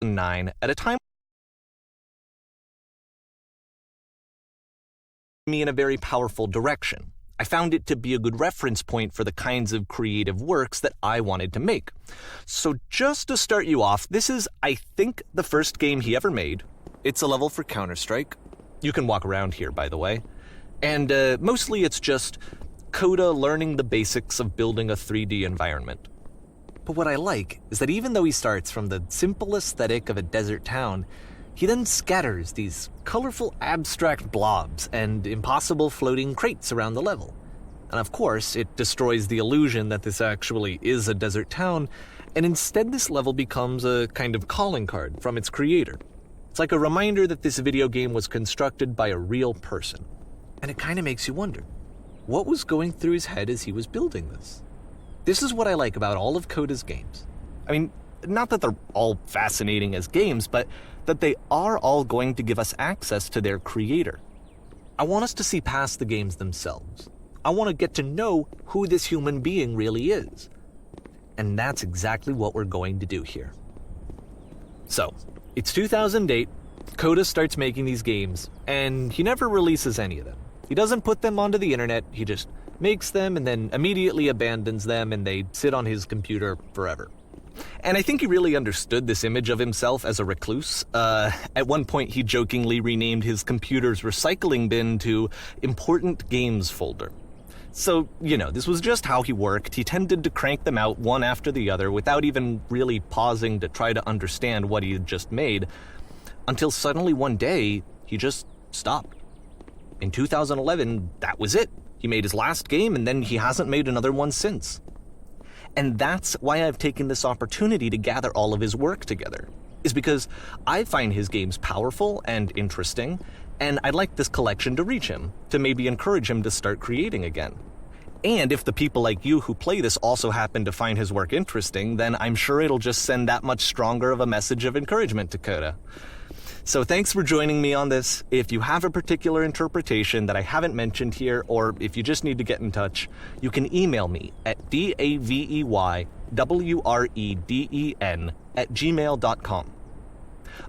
2009, at a time me in a very powerful direction. I found it to be a good reference point for the kinds of creative works that I wanted to make. So just to start you off, this is, I think, the first game he ever made. It's a level for Counter-Strike. You can walk around here, by the way. And mostly it's just Coda learning the basics of building a 3D environment. But what I like is that even though he starts from the simple aesthetic of a desert town, he then scatters these colorful abstract blobs and impossible floating crates around the level. And of course, it destroys the illusion that this actually is a desert town, and instead this level becomes a kind of calling card from its creator. It's like a reminder that this video game was constructed by a real person. And it kind of makes you wonder, what was going through his head as he was building this? This is what I like about all of Coda's games. I mean, not that they're all fascinating as games, but that they are all going to give us access to their creator. I want us to see past the games themselves. I want to get to know who this human being really is. And that's exactly what we're going to do here. So, it's 2008, Coda starts making these games, and he never releases any of them. He doesn't put them onto the internet, he just makes them and then immediately abandons them, and they sit on his computer forever. And I think he really understood this image of himself as a recluse. At one point, he jokingly renamed his computer's recycling bin to Important Games Folder. So, this was just how he worked. He tended to crank them out one after the other without even really pausing to try to understand what he had just made, until suddenly one day, he just stopped. In 2011, that was it. He made his last game, and then he hasn't made another one since. And that's why I've taken this opportunity to gather all of his work together, is because I find his games powerful and interesting, and I'd like this collection to reach him, to maybe encourage him to start creating again. And if the people like you who play this also happen to find his work interesting, then I'm sure it'll just send that much stronger of a message of encouragement to Coda. So thanks for joining me on this. If you have a particular interpretation that I haven't mentioned here, or if you just need to get in touch, you can email me at daveywreden@gmail.com.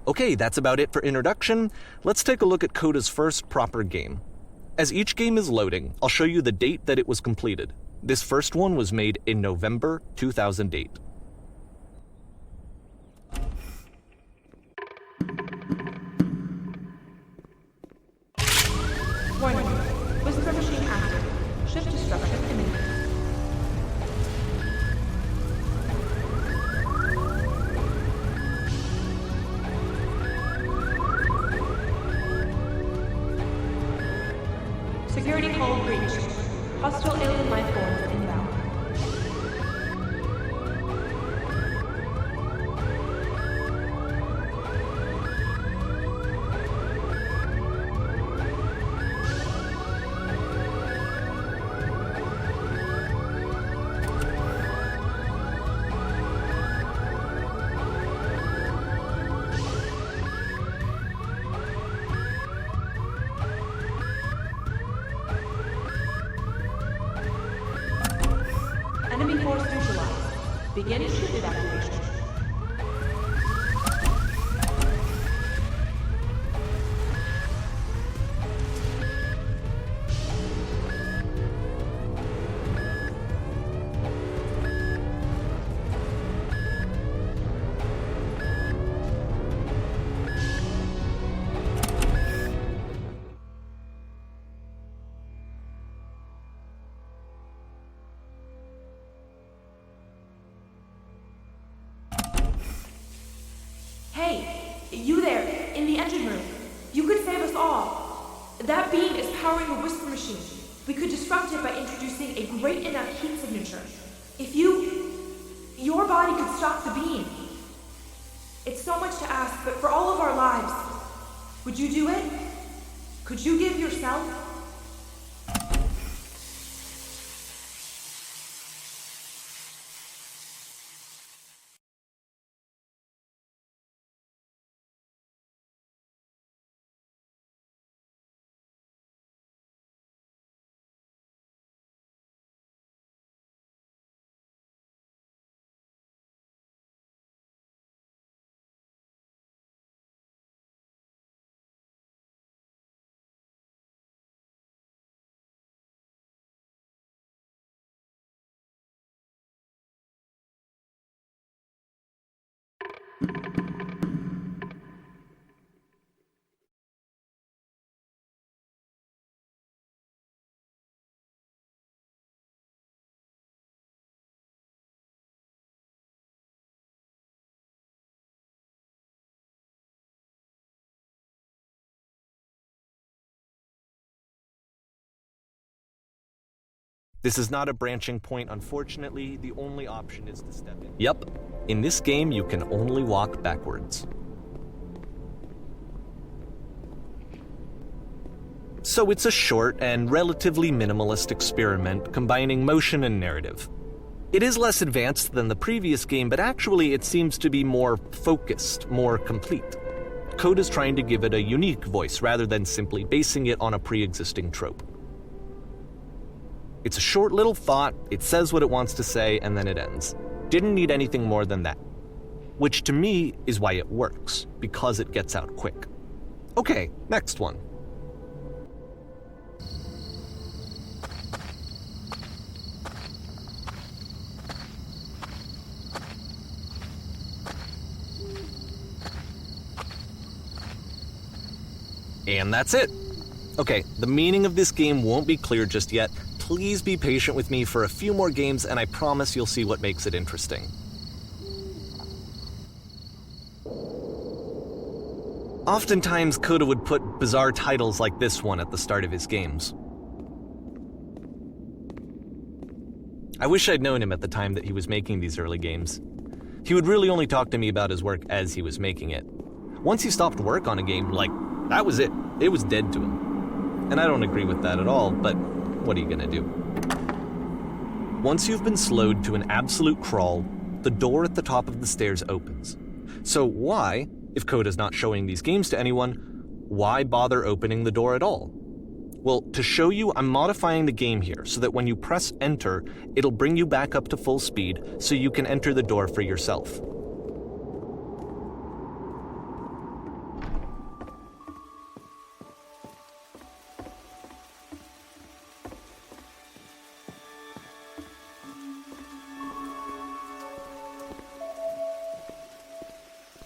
Okay, that's about it for introduction. Let's take a look at Coda's first proper game. As each game is loading, I'll show you the date that it was completed. This first one was made in November 2008. Warning. Whisper machine active. Shift destruction imminent. Security call breached. Hostile alien life forms inbound. Enemy force neutralized. Begin ship evacuation. Hey, you there, in the engine room. You could save us all. That beam is powering the whisper machine. We could disrupt it by introducing a great enough heat signature. If your body could stop the beam. It's so much to ask, but for all of our lives, would you do it? Could you give yourself This is not a branching point, unfortunately. The only option is to step in. Yep, in this game you can only walk backwards. So it's a short and relatively minimalist experiment combining motion and narrative. It is less advanced than the previous game, but actually it seems to be more focused, more complete. Code is trying to give it a unique voice rather than simply basing it on a pre-existing trope. It's a short little thought, it says what it wants to say, and then it ends. Didn't need anything more than that. Which to me is why it works, because it gets out quick. Okay, next one. And that's it. Okay, the meaning of this game won't be clear just yet. Please be patient with me for a few more games, and I promise you'll see what makes it interesting. Oftentimes, Coda would put bizarre titles like this one at the start of his games. I wish I'd known him at the time that he was making these early games. He would really only talk to me about his work as he was making it. Once he stopped work on a game, that was it. It was dead to him. And I don't agree with that at all, but what are you gonna do? Once you've been slowed to an absolute crawl, the door at the top of the stairs opens. So why, if Coda's not showing these games to anyone, why bother opening the door at all? Well, to show you, I'm modifying the game here so that when you press enter, it'll bring you back up to full speed so you can enter the door for yourself.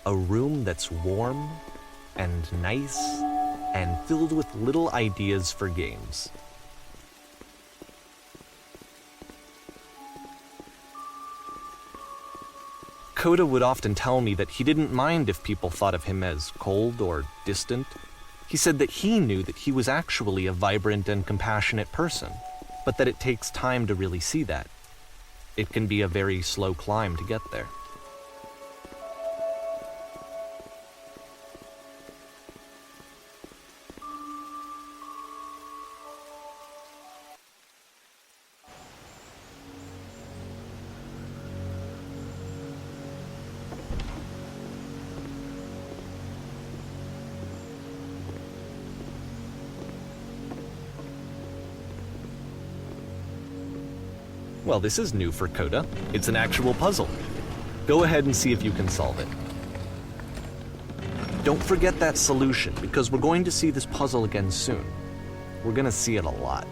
A room that's warm and nice and filled with little ideas for games. Coda would often tell me that he didn't mind if people thought of him as cold or distant. He said that he knew that he was actually a vibrant and compassionate person, but that it takes time to really see that. It can be a very slow climb to get there. Well, this is new for Coda. It's an actual puzzle. Go ahead and see if you can solve it. Don't forget that solution, because we're going to see this puzzle again soon. We're gonna see it a lot.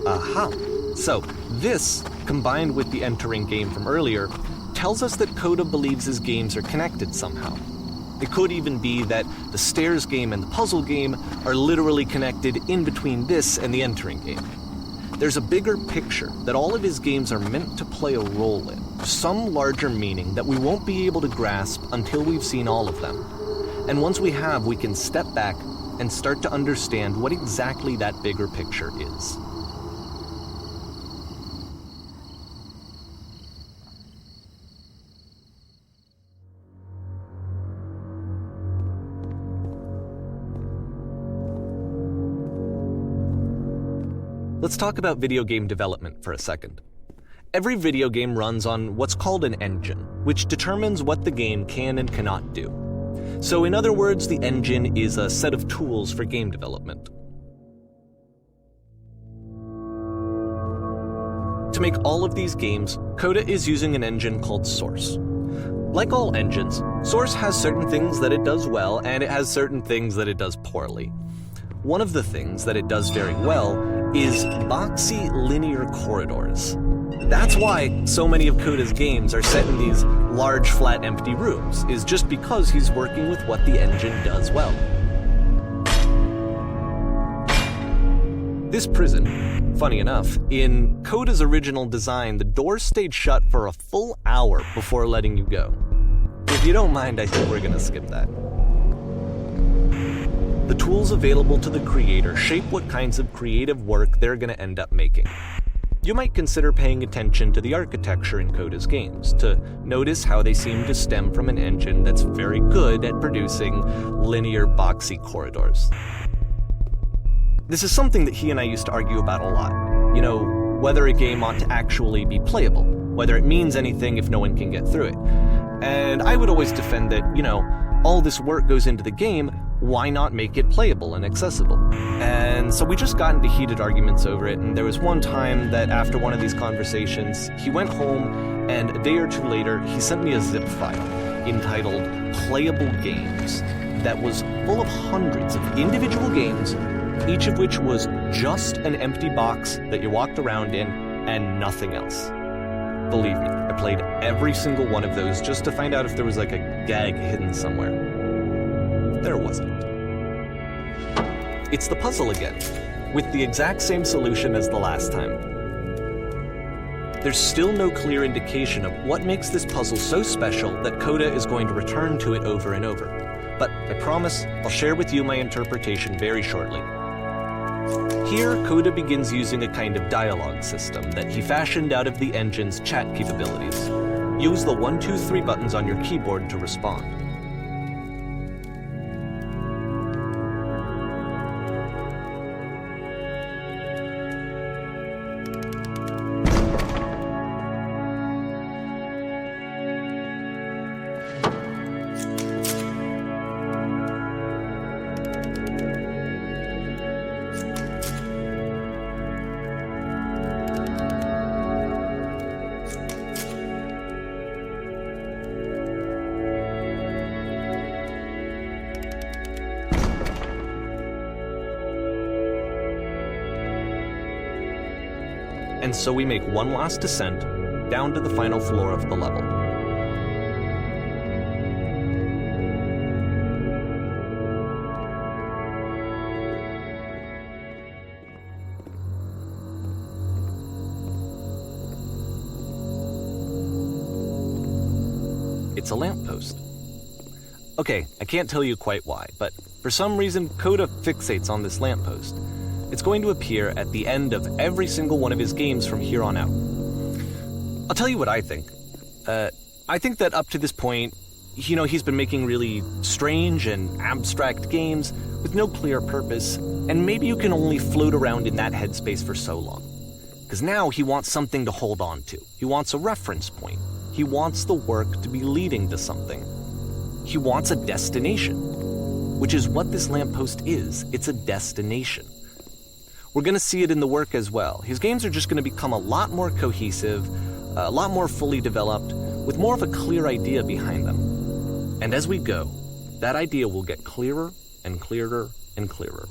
Aha! So, this, combined with the entering game from earlier, tells us that Coda believes his games are connected somehow. It could even be that the stairs game and the puzzle game are literally connected in between this and the entering game. There's a bigger picture that all of his games are meant to play a role in, some larger meaning that we won't be able to grasp until we've seen all of them. And once we have, we can step back and start to understand what exactly that bigger picture is. Let's talk about video game development for a second. Every video game runs on what's called an engine, which determines what the game can and cannot do. So in other words, the engine is a set of tools for game development. To make all of these games, Coda is using an engine called Source. Like all engines, Source has certain things that it does well, and it has certain things that it does poorly. One of the things that it does very well is boxy linear corridors. That's why so many of Coda's games are set in these large, flat, empty rooms, is just because he's working with what the engine does well. This prison, funny enough, in Coda's original design, the doors stayed shut for a full hour before letting you go. If you don't mind, I think we're gonna skip that. The tools available to the creator shape what kinds of creative work they're gonna end up making. You might consider paying attention to the architecture in Coda's games, to notice how they seem to stem from an engine that's very good at producing linear, boxy corridors. This is something that he and I used to argue about a lot. You know, whether a game ought to actually be playable, whether it means anything if no one can get through it. And I would always defend that, all this work goes into the game, why not make it playable and accessible? And so we just got into heated arguments over it, and there was one time that after one of these conversations, he went home, and a day or two later, he sent me a zip file entitled Playable Games that was full of hundreds of individual games, each of which was just an empty box that you walked around in and nothing else. Believe me, I played every single one of those just to find out if there was like a gag hidden somewhere. There wasn't. It's the puzzle again, with the exact same solution as the last time. There's still no clear indication of what makes this puzzle so special that Coda is going to return to it over and over. But I promise I'll share with you my interpretation very shortly. Here, Coda begins using a kind of dialogue system that he fashioned out of the engine's chat capabilities. Use the 1, 2, 3 buttons on your keyboard to respond. And so we make one last descent down to the final floor of the level. It's a lamppost. Okay, I can't tell you quite why, but for some reason Coda fixates on this lamppost. It's going to appear at the end of every single one of his games from here on out. I'll tell you what I think. I think that up to this point, he's been making really strange and abstract games with no clear purpose, and maybe you can only float around in that headspace for so long. Because now he wants something to hold on to. He wants a reference point. He wants the work to be leading to something. He wants a destination, which is what this lamppost is. It's a destination. We're going to see it in the work as well. His games are just going to become a lot more cohesive, a lot more fully developed, with more of a clear idea behind them. And as we go, that idea will get clearer and clearer and clearer.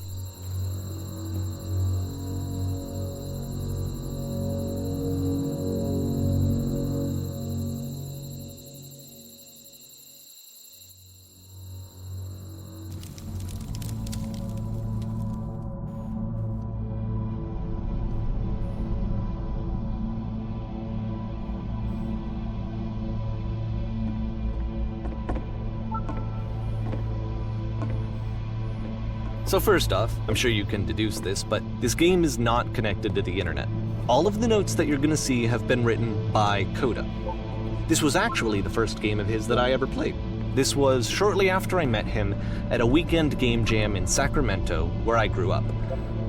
So first off, I'm sure you can deduce this, but this game is not connected to the internet. All of the notes that you're going to see have been written by Coda. This was actually the first game of his that I ever played. This was shortly after I met him at a weekend game jam in Sacramento, where I grew up.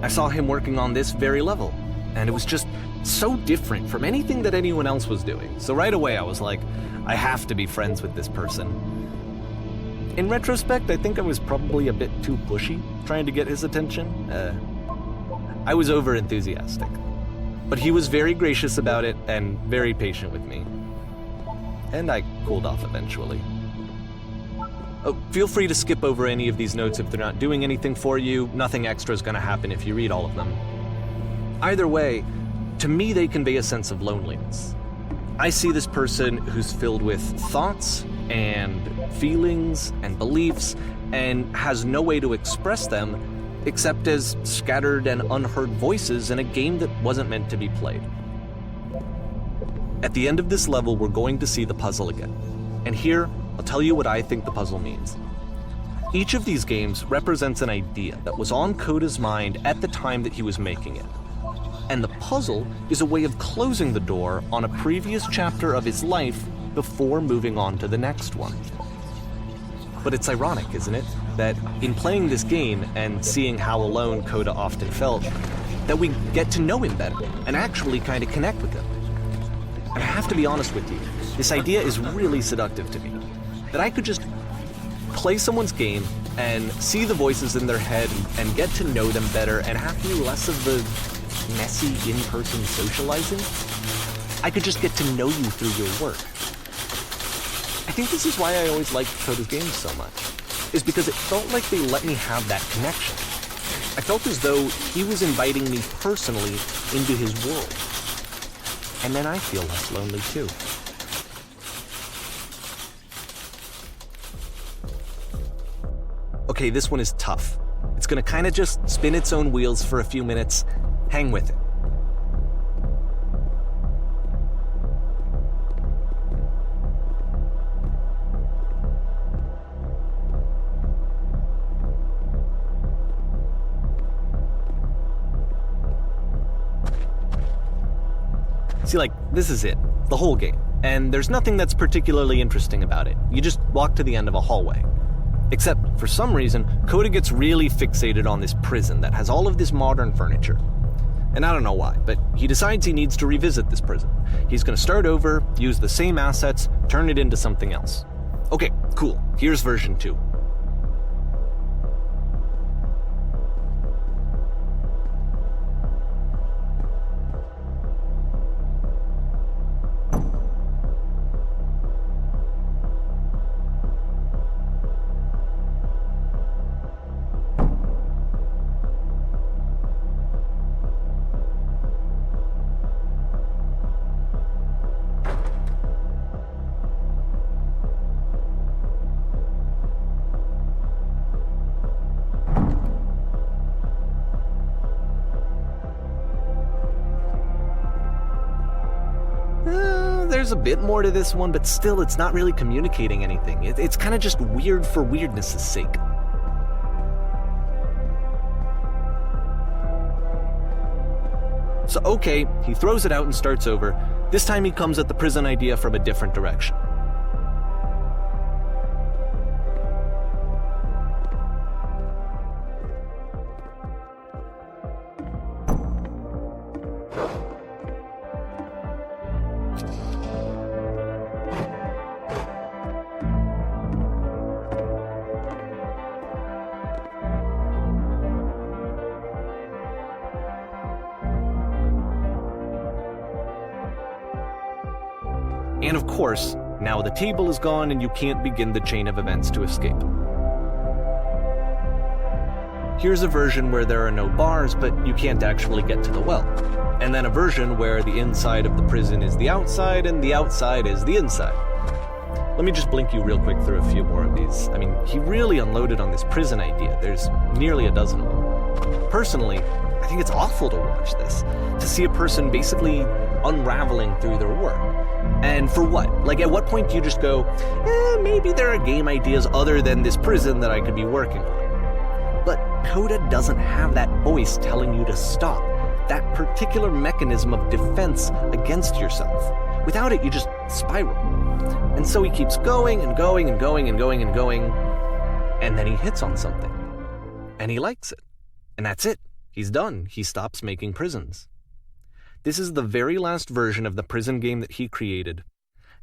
I saw him working on this very level, and it was just so different from anything that anyone else was doing. So right away I was like, I have to be friends with this person. In retrospect, I think I was probably a bit too pushy, trying to get his attention. I was over-enthusiastic. But he was very gracious about it and very patient with me. and I cooled off eventually. Oh, feel free to skip over any of these notes if they're not doing anything for you. Nothing extra is going to happen if you read all of them. Either way, to me they convey a sense of loneliness. I see this person who's filled with thoughts and feelings and beliefs and has no way to express them except as scattered and unheard voices in a game that wasn't meant to be played. At the end of this level, we're going to see the puzzle again. And here, I'll tell you what I think the puzzle means. Each of these games represents an idea that was on Coda's mind at the time that he was making it. And the puzzle is a way of closing the door on a previous chapter of his life before moving on to the next one. But it's ironic, isn't it, that in playing this game and seeing how alone Coda often felt, that we get to know him better and actually kind of connect with him. And I have to be honest with you, this idea is really seductive to me. That I could just play someone's game and see the voices in their head and get to know them better and have to do less of the messy in-person socializing. I could just get to know you through your work. I think this is why I always liked Coda's games so much, is because it felt like they let me have that connection. I felt as though he was inviting me personally into his world. And then I feel less lonely too. Okay, this one is tough. It's gonna kind of just spin its own wheels for a few minutes. Hang with it. See, like, this is it. The whole game. And there's nothing that's particularly interesting about it. You just walk to the end of a hallway. Except, for some reason, Coda gets really fixated on this prison that has all of this modern furniture. And I don't know why, but he decides he needs to revisit this prison. He's gonna start over, use the same assets, turn it into something else. Okay, cool. Here's version 2. There's a bit more to this one, but still it's not really communicating anything. It's kind of just weird for weirdness' sake. So okay, he throws it out and starts over. This time he comes at the prison idea from a different direction. And of course, now the table is gone and you can't begin the chain of events to escape. Here's a version where there are no bars, but you can't actually get to the well. And then a version where the inside of the prison is the outside and the outside is the inside. Let me just blink you real quick through a few more of these. I mean, he really unloaded on this prison idea. There's nearly a dozen of them. Personally, I think it's awful to watch this, to see a person basically unraveling through their work. And for what? Like, at what point do you just go, maybe there are game ideas other than this prison that I could be working on? But Coda doesn't have that voice telling you to stop, that particular mechanism of defense against yourself. Without it, you just spiral. And so he keeps going and going and going and going and going, and then he hits on something. And he likes it. And that's it. He's done. He stops making prisons. This is the very last version of the prison game that he created.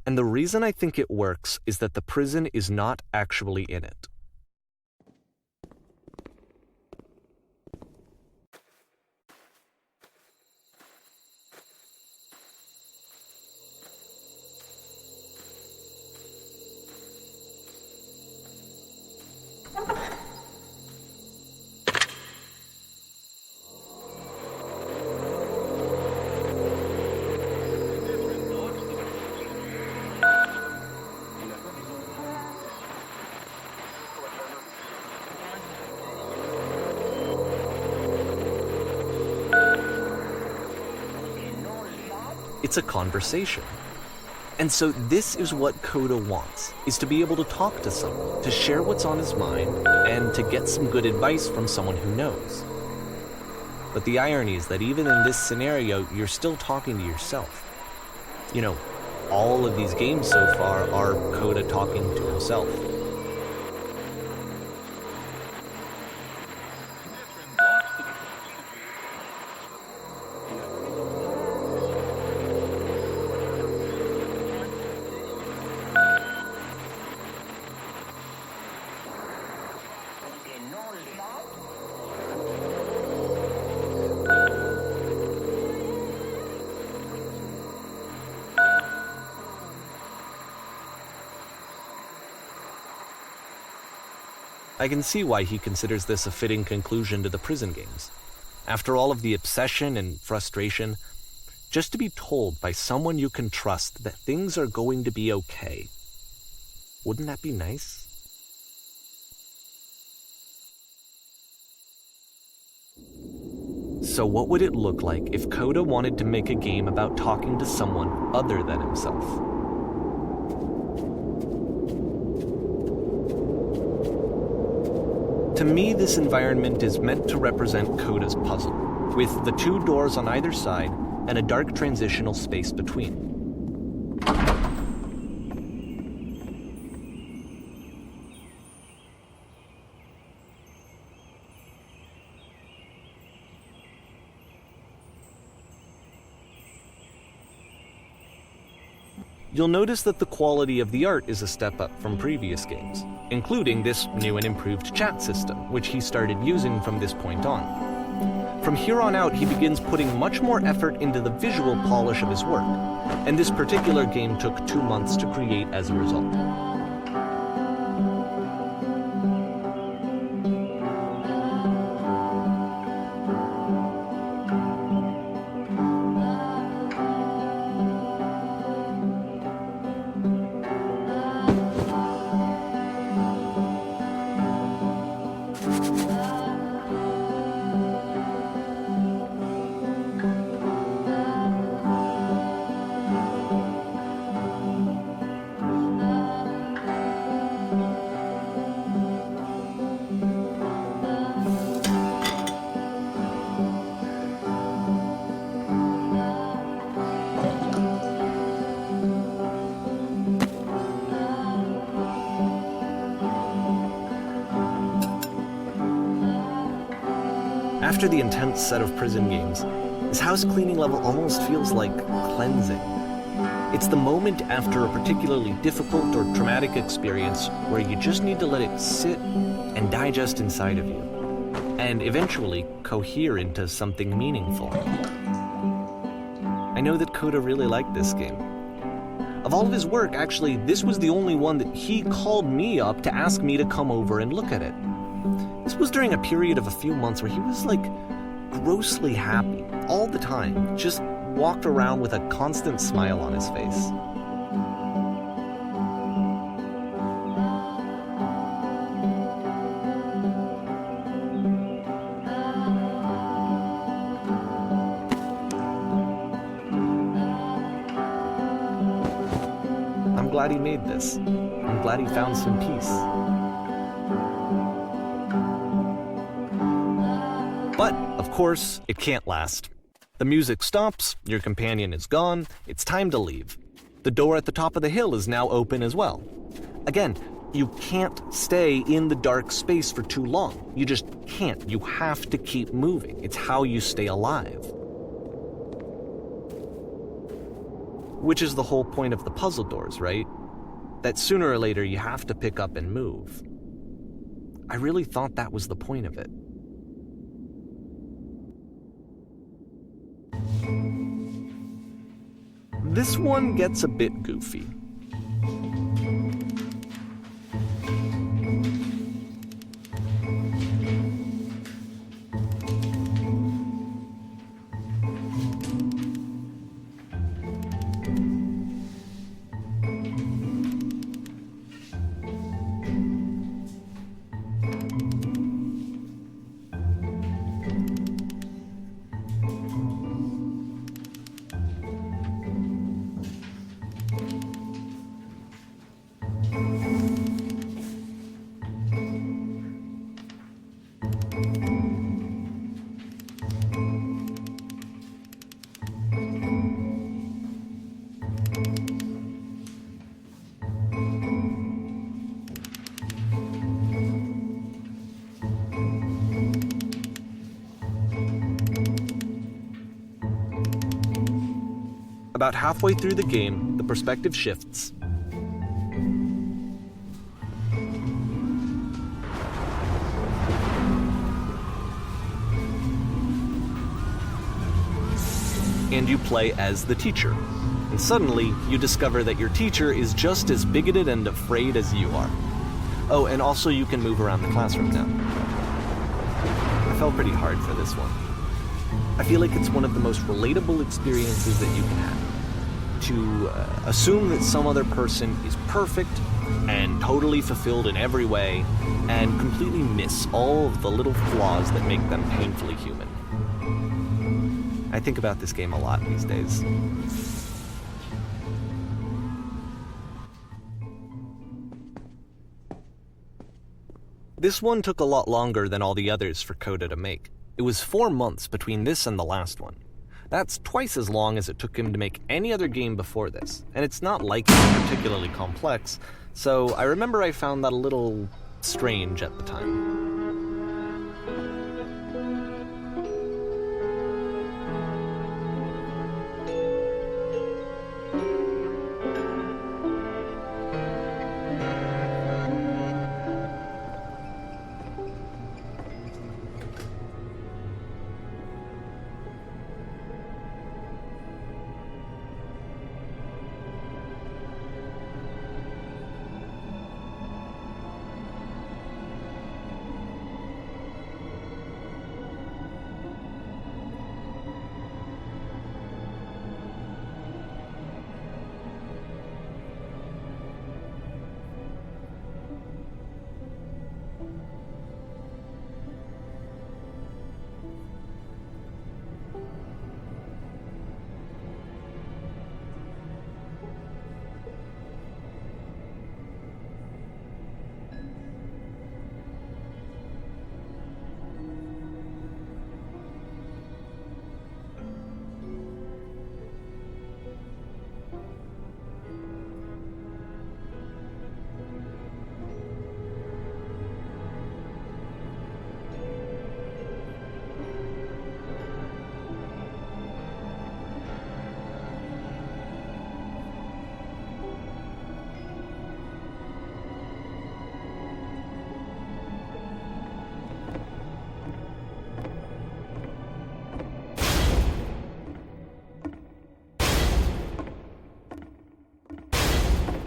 And the reason I think it works is that the prison is not actually in it. It's a conversation. And so this is what Coda wants, is to be able to talk to someone, to share what's on his mind, and to get some good advice from someone who knows. But the irony is that even in this scenario, you're still talking to yourself. You know, all of these games so far are Coda talking to himself. I can see why he considers this a fitting conclusion to the prison games. After all of the obsession and frustration, just to be told by someone you can trust that things are going to be okay. Wouldn't that be nice? So what would it look like if Coda wanted to make a game about talking to someone other than himself? To me, this environment is meant to represent Coda's puzzle, with the two doors on either side and a dark transitional space between. You'll notice that the quality of the art is a step up from previous games, including this new and improved chat system, which he started using from this point on. From here on out, he begins putting much more effort into the visual polish of his work, and this particular game took 2 months to create as a result. After the intense set of prison games, this house cleaning level almost feels like cleansing. It's the moment after a particularly difficult or traumatic experience where you just need to let it sit and digest inside of you, and eventually cohere into something meaningful. I know that Coda really liked this game. Of all of his work, actually, this was the only one that he called me up to ask me to come over and look at it. This was during a period of a few months where he was grossly happy all the time, just walked around with a constant smile on his face. I'm glad he made this. I'm glad he found some peace. But, of course, it can't last. The music stops, your companion is gone, it's time to leave. The door at the top of the hill is now open as well. Again, you can't stay in the dark space for too long. You just can't. You have to keep moving. It's how you stay alive. Which is the whole point of the puzzle doors, right? That sooner or later you have to pick up and move. I really thought that was the point of it. This one gets a bit goofy. About halfway through the game, the perspective shifts. And you play as the teacher. And suddenly, you discover that your teacher is just as bigoted and afraid as you are. Oh, and also you can move around the classroom now. I fell pretty hard for this one. I feel like it's one of the most relatable experiences that you can have. To assume that some other person is perfect and totally fulfilled in every way, and completely miss all of the little flaws that make them painfully human. I think about this game a lot these days. This one took a lot longer than all the others for Coda to make. It was 4 months between this and the last one. That's twice as long as it took him to make any other game before this, and it's not like it's particularly complex, so I remember I found that a little strange at the time.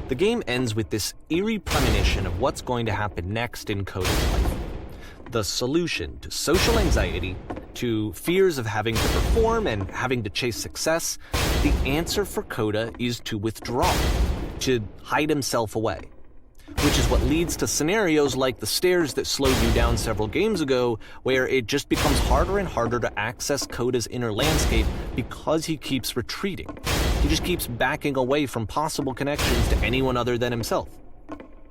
The game ends with this eerie premonition of what's going to happen next in Coda's life. The solution to social anxiety, to fears of having to perform and having to chase success, the answer for Coda is to withdraw, to hide himself away. Which is what leads to scenarios like the stairs that slowed you down several games ago, where it just becomes harder and harder to access Coda's inner landscape because he keeps retreating. He just keeps backing away from possible connections to anyone other than himself.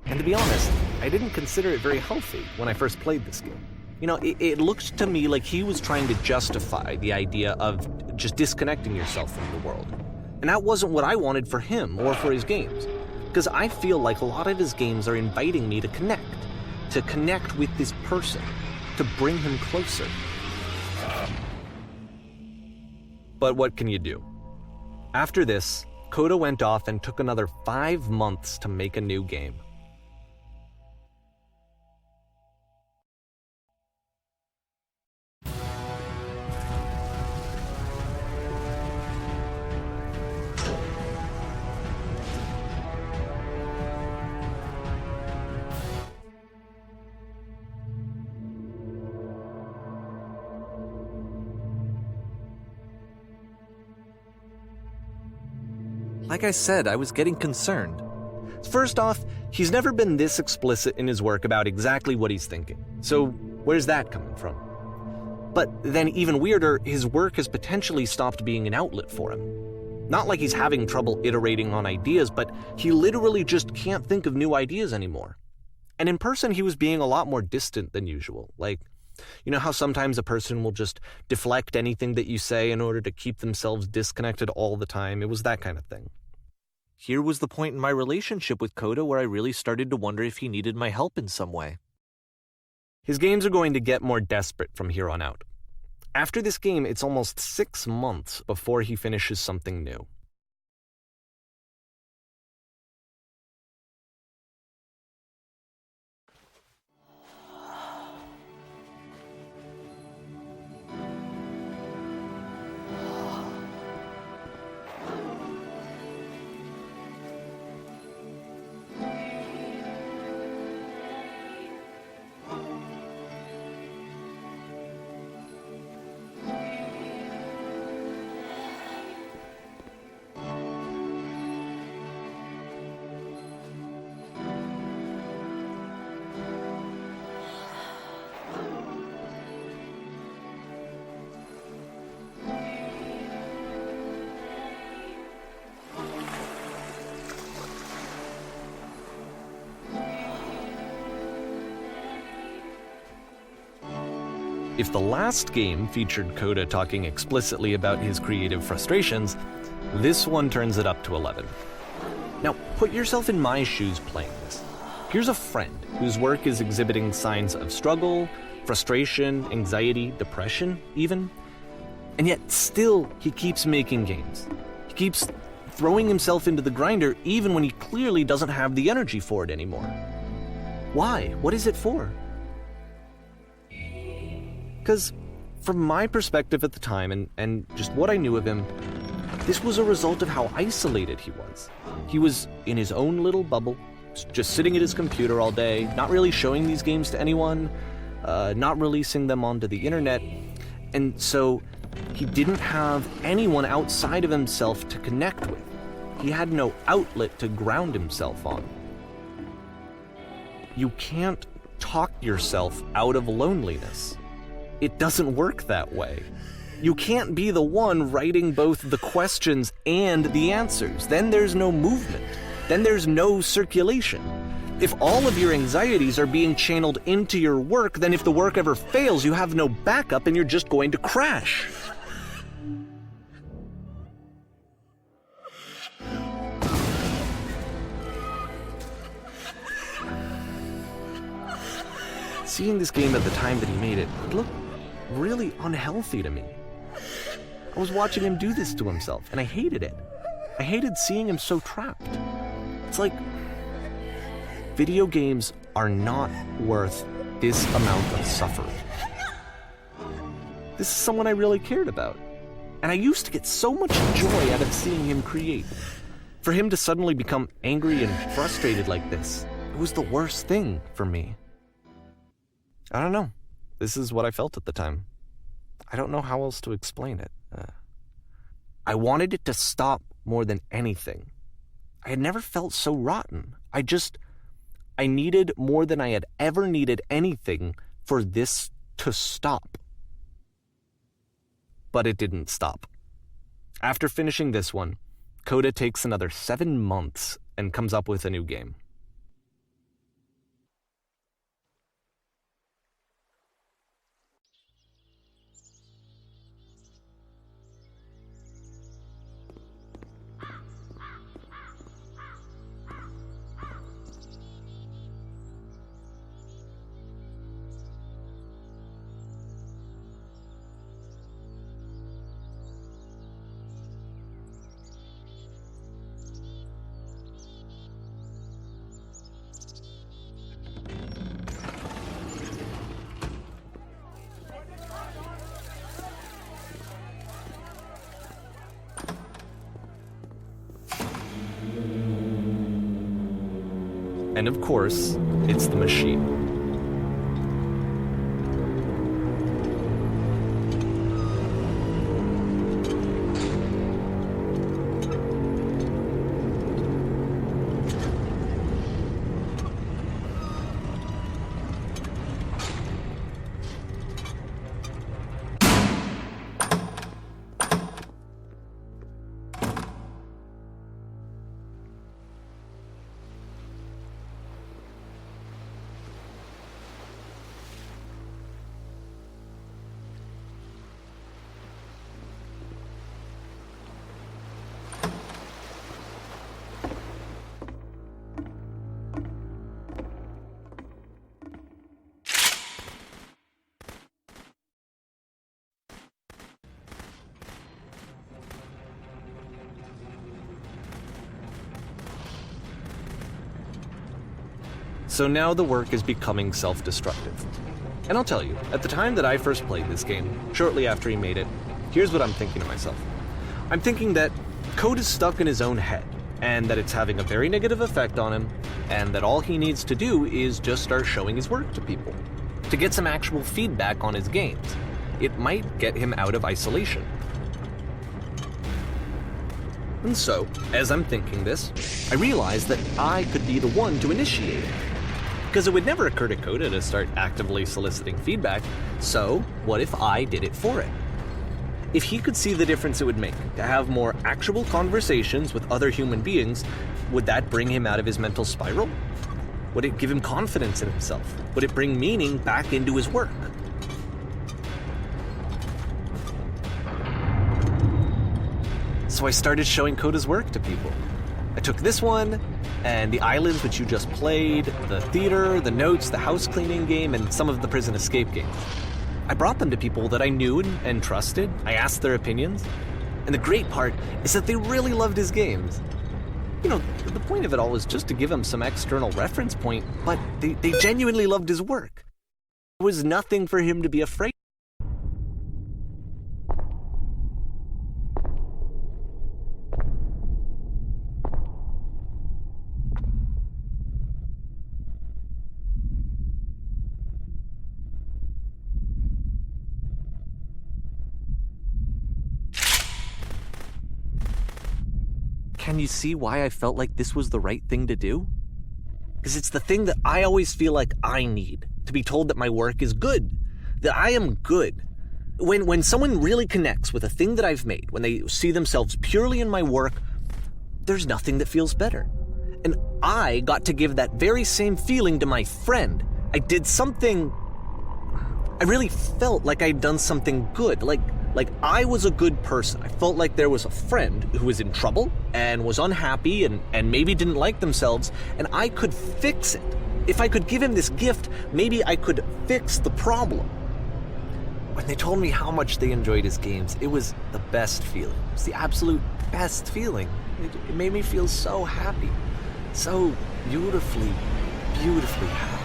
And to be honest, I didn't consider it very healthy when I first played this game. You know, it looked to me like he was trying to justify the idea of just disconnecting yourself from the world. And that wasn't what I wanted for him or for his games. Because I feel like a lot of his games are inviting me to connect with this person, to bring him closer. But what can you do? After this, Coda went off and took another 5 months to make a new game. Like I said, I was getting concerned. First off, he's never been this explicit in his work about exactly what he's thinking. So where's that coming from? But then even weirder, his work has potentially stopped being an outlet for him. Not like he's having trouble iterating on ideas, but he literally just can't think of new ideas anymore. And in person, he was being a lot more distant than usual. Like, you know how sometimes a person will just deflect anything that you say in order to keep themselves disconnected all the time? It was that kind of thing. Here was the point in my relationship with Coda where I really started to wonder if he needed my help in some way. His games are going to get more desperate from here on out. After this game, it's almost 6 months before he finishes something new. if the last game featured Coda talking explicitly about his creative frustrations, this one turns it up to 11. Now, put yourself in my shoes playing this. Here's a friend whose work is exhibiting signs of struggle, frustration, anxiety, depression, even. And yet, still, he keeps making games. He keeps throwing himself into the grinder even when he clearly doesn't have the energy for it anymore. Why? What is it for? Because from my perspective at the time, and just what I knew of him, this was a result of how isolated he was. He was in his own little bubble, just sitting at his computer all day, not really showing these games to anyone, not releasing them onto the internet, and so he didn't have anyone outside of himself to connect with. He had no outlet to ground himself on. You can't talk yourself out of loneliness. It doesn't work that way. You can't be the one writing both the questions and the answers. Then there's no movement. Then there's no circulation. If all of your anxieties are being channeled into your work, then if the work ever fails, you have no backup and you're just going to crash. Seeing this game at the time that he made it looked really unhealthy to me. I was watching him do this to himself, and I hated it. I hated seeing him so trapped. It's like, video games are not worth this amount of suffering. This is someone I really cared about, and I used to get so much joy out of seeing him create. For him to suddenly become angry and frustrated like this, it was the worst thing for me. I don't know. This is what I felt at the time. I don't know how else to explain it. I wanted it to stop more than anything. I had never felt so rotten. I needed more than I had ever needed anything for this to stop. But it didn't stop. After finishing this one, Coda takes another 7 months and comes up with a new game. And of course, it's the machine. So now the work is becoming self-destructive. And I'll tell you, at the time that I first played this game, shortly after he made it, here's what I'm thinking to myself. I'm thinking that code is stuck in his own head, and that it's having a very negative effect on him, and that all he needs to do is just start showing his work to people, to get some actual feedback on his games. It might get him out of isolation. And so, as I'm thinking this, I realize that I could be the one to initiate it. Because it would never occur to Coda to start actively soliciting feedback, so what if I did it for it? If he could see the difference it would make to have more actual conversations with other human beings, would that bring him out of his mental spiral? Would it give him confidence in himself? Would it bring meaning back into his work? So I started showing Coda's work to people. I took this one, and the islands which you just played, the theater, the notes, the house cleaning game, and some of the prison escape games. I brought them to people that I knew and trusted. I asked their opinions. And the great part is that they really loved his games. You know, the point of it all was just to give him some external reference point, but they genuinely loved his work. There was nothing for him to be afraid. Can you see why I felt like this was the right thing to do? Because it's the thing that I always feel like I need, to be told that my work is good, that I am good. When someone really connects with a thing that I've made, when they see themselves purely in my work, there's nothing that feels better. And I got to give that very same feeling to my friend. I did something... I really felt like I'd done something good, like I was a good person. I felt like there was a friend who was in trouble and was unhappy and maybe didn't like themselves, and I could fix it. If I could give him this gift, maybe I could fix the problem. When they told me how much they enjoyed his games, it was the best feeling. It was the absolute best feeling. It made me feel so happy. So beautifully, beautifully happy.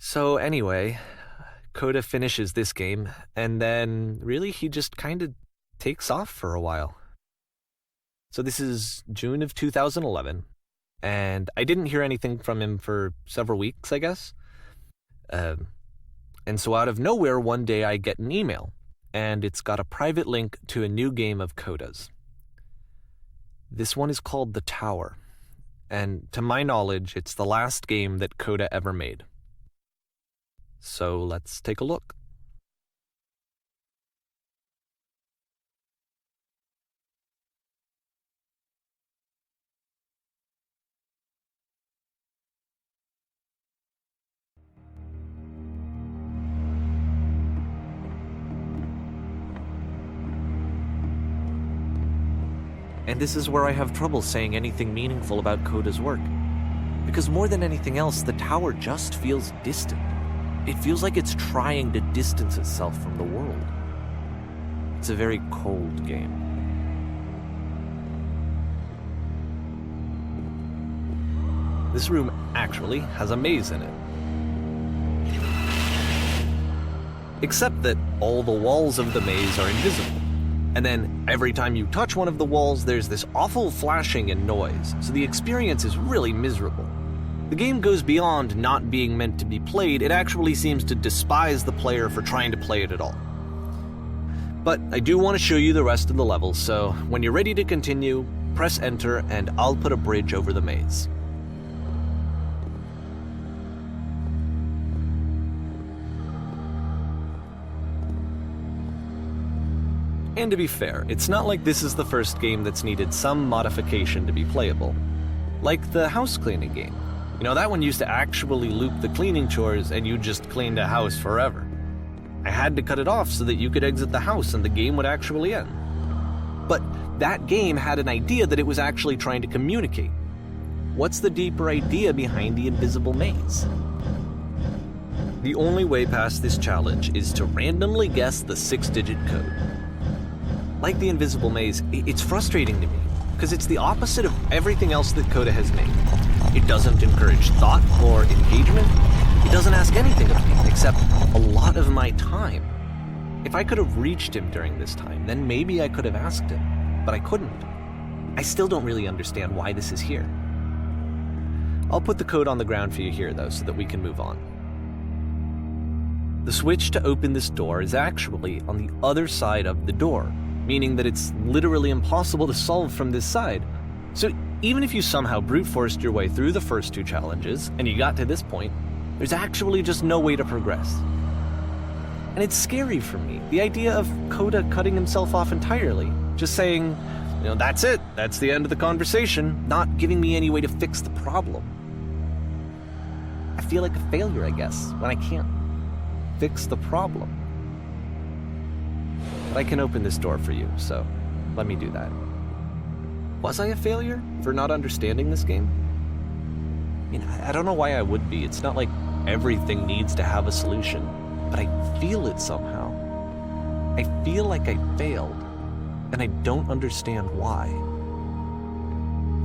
So anyway, Coda finishes this game, and then really he just kind of takes off for a while. So this is June of 2011, and I didn't hear anything from him for several weeks, I guess. And so out of nowhere, one day I get an email, and it's got a private link to a new game of Coda's. This one is called The Tower, and to my knowledge, it's the last game that Coda ever made. So let's take a look. And this is where I have trouble saying anything meaningful about Coda's work. Because more than anything else, the tower just feels distant. It feels like it's trying to distance itself from the world. It's a very cold game. This room actually has a maze in it. Except that all the walls of the maze are invisible. And then every time you touch one of the walls, there's this awful flashing and noise, so the experience is really miserable. The game goes beyond not being meant to be played, it actually seems to despise the player for trying to play it at all. But I do want to show you the rest of the levels, so when you're ready to continue, press enter and I'll put a bridge over the maze. And to be fair, it's not like this is the first game that's needed some modification to be playable. Like the house cleaning game. You know, that one used to actually loop the cleaning chores and you just cleaned a house forever. I had to cut it off so that you could exit the house and the game would actually end. But that game had an idea that it was actually trying to communicate. What's the deeper idea behind the invisible maze? The only way past this challenge is to randomly guess the 6-digit code. Like the invisible maze, it's frustrating to me, because it's the opposite of everything else that Coda has made. It doesn't encourage thought or engagement. It doesn't ask anything of me except a lot of my time. If I could have reached him during this time, then maybe I could have asked him, but I couldn't. I still don't really understand why this is here. I'll put the code on the ground for you here, though, so that we can move on. The switch to open this door is actually on the other side of the door, meaning that it's literally impossible to solve from this side. So even if you somehow brute forced your way through the first 2 challenges, and you got to this point, there's actually just no way to progress. And it's scary for me, the idea of Coda cutting himself off entirely, just saying, you know, that's it, that's the end of the conversation, not giving me any way to fix the problem. I feel like a failure, I guess, when I can't fix the problem. But I can open this door for you, so let me do that. Was I a failure for not understanding this game? I mean, I don't know why I would be. It's not like everything needs to have a solution, but I feel it somehow. I feel like I failed, and I don't understand why.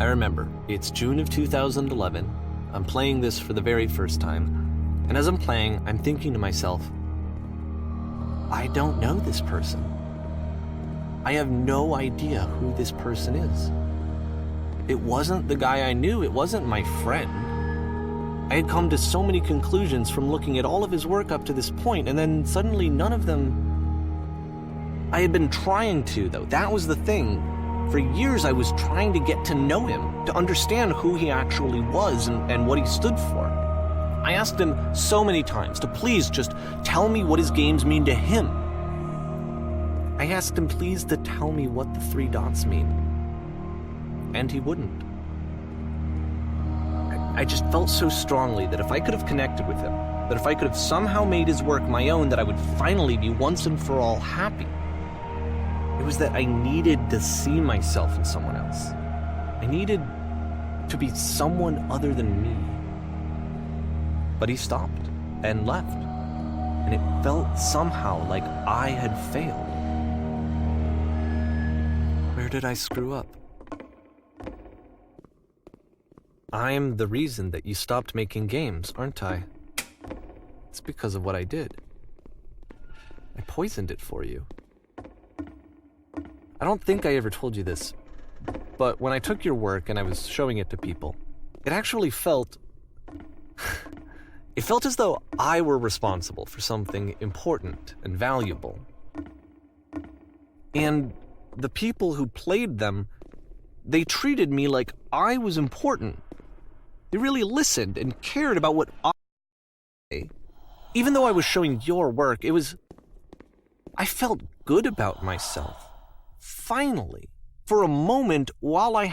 I remember, it's June of 2011. I'm playing this for the very first time, and as I'm playing, I'm thinking to myself, I don't know this person. I have no idea who this person is. It wasn't the guy I knew, it wasn't my friend. I had come to so many conclusions from looking at all of his work up to this point, and then suddenly none of them... I had been trying to, though. That was the thing. For years I was trying to get to know him, to understand who he actually was and what he stood for. I asked him so many times to please just tell me what his games mean to him. I asked him please to tell me what the 3 dots mean. And he wouldn't. I just felt so strongly that if I could have connected with him, that if I could have somehow made his work my own, that I would finally be once and for all happy. It was that I needed to see myself in someone else. I needed to be someone other than me. But he stopped and left, and it felt somehow like I had failed. Where did I screw up? I'm the reason that you stopped making games, aren't I? It's because of what I did. I poisoned it for you. I don't think I ever told you this, but when I took your work and I was showing it to people, it actually felt... it felt as though I were responsible for something important and valuable. And the people who played them, they treated me like I was important. They really listened and cared about what I... Even though I was showing your work, it was... I felt good about myself. Finally, for a moment, while I...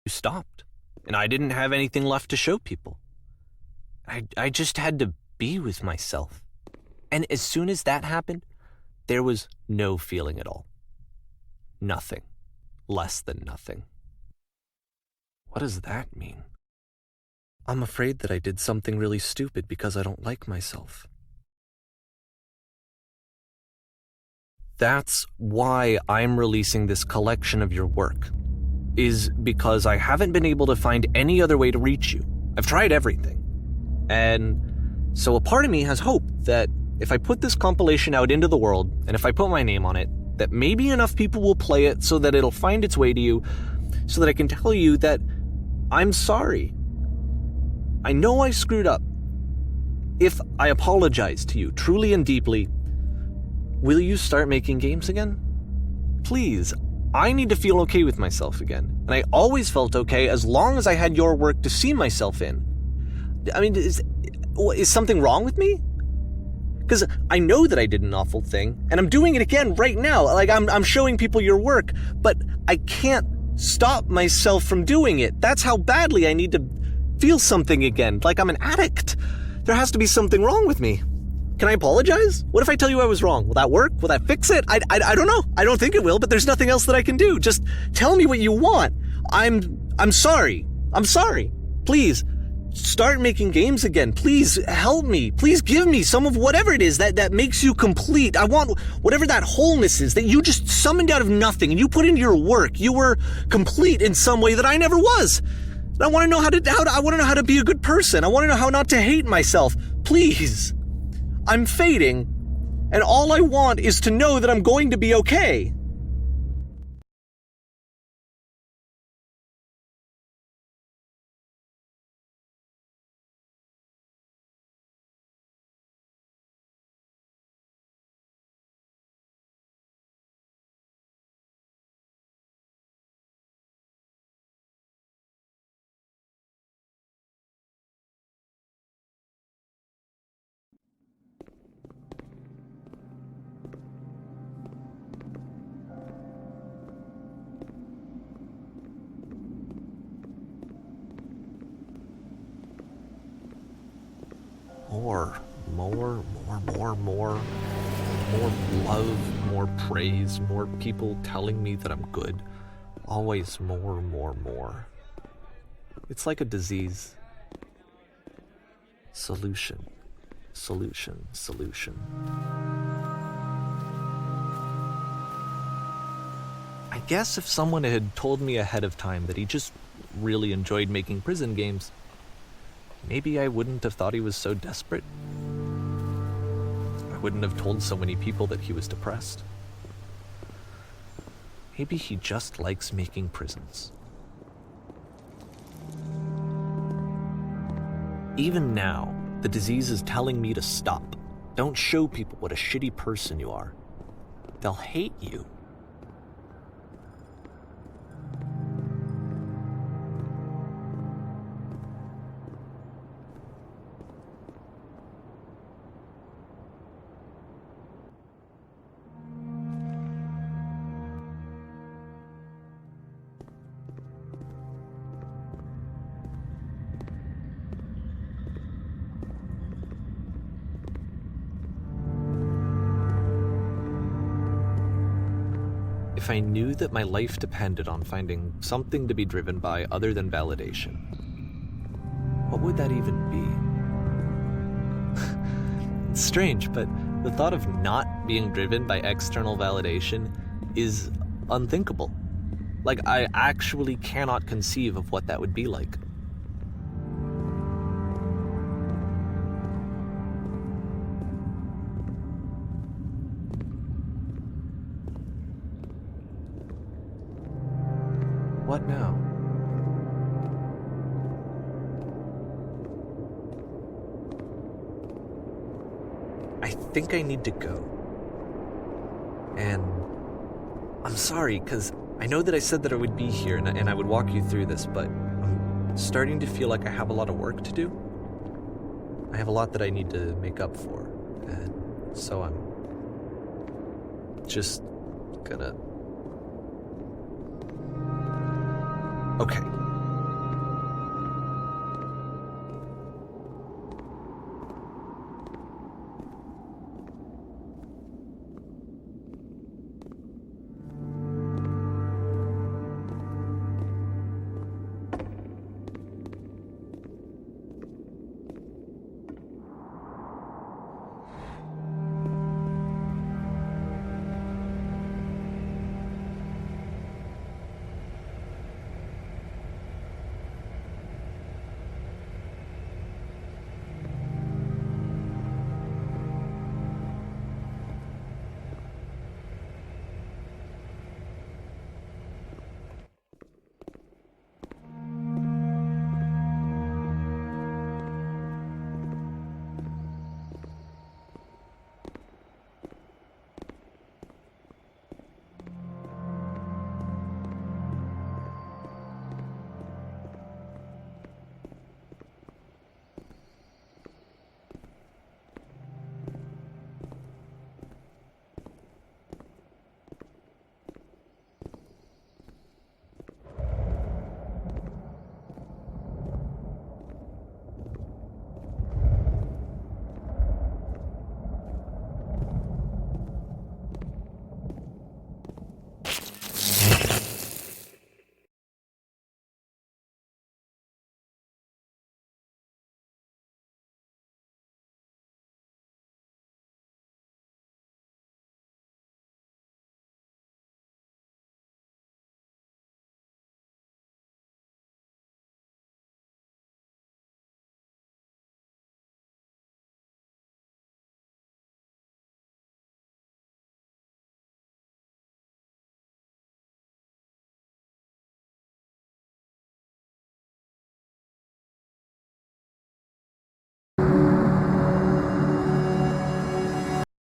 You stopped, and I didn't have anything left to show people. I just had to be with myself. And as soon as that happened, there was no feeling at all. Nothing. Less than nothing. What does that mean? I'm afraid that I did something really stupid because I don't like myself. That's why I'm releasing this collection of your work, is because I haven't been able to find any other way to reach you. I've tried everything. And so a part of me has hope that if I put this compilation out into the world, and if I put my name on it, that maybe enough people will play it so that it'll find its way to you, so that I can tell you that I'm sorry. I know I screwed up. If I apologize to you truly and deeply, will you start making games again? Please, I need to feel okay with myself again. And I always felt okay as long as I had your work to see myself in. I mean, is something wrong with me? Because I know that I did an awful thing, and I'm doing it again right now. Like, I'm showing people your work, but I can't stop myself from doing it. That's how badly I need to feel something again, like I'm an addict. There has to be something wrong with me. Can I apologize? What if I tell you I was wrong? Will that work? Will that fix it? I don't know. I don't think it will, but there's nothing else that I can do. Just tell me what you want. I'm sorry. I'm sorry. Please, start making games again. Please help me. Please give me some of whatever it is that makes you complete. I want whatever that wholeness is that you just summoned out of nothing and you put into your work. You were complete in some way that I never was. I want to know I want to know how to be a good person. I want to know how not to hate myself. Please. I'm fading, and all I want is to know that I'm going to be okay. More love, more praise, more people telling me that I'm good. Always more. It's like a disease. Solution. I guess if someone had told me ahead of time that he just really enjoyed making prison games, maybe I wouldn't have thought he was so desperate. I wouldn't have told so many people that he was depressed. Maybe he just likes making prisons. Even now, the disease is telling me to stop. Don't show people what a shitty person you are. They'll hate you. If I knew that my life depended on finding something to be driven by other than validation, what would that even be? It's strange, but the thought of not being driven by external validation is unthinkable. Like, I actually cannot conceive of what that would be like. What now? I think I need to go. And I'm sorry, because I know that I said that I would be here and I would walk you through this, but I'm starting to feel like I have a lot of work to do. I have a lot that I need to make up for, and so I'm just gonna... Okay.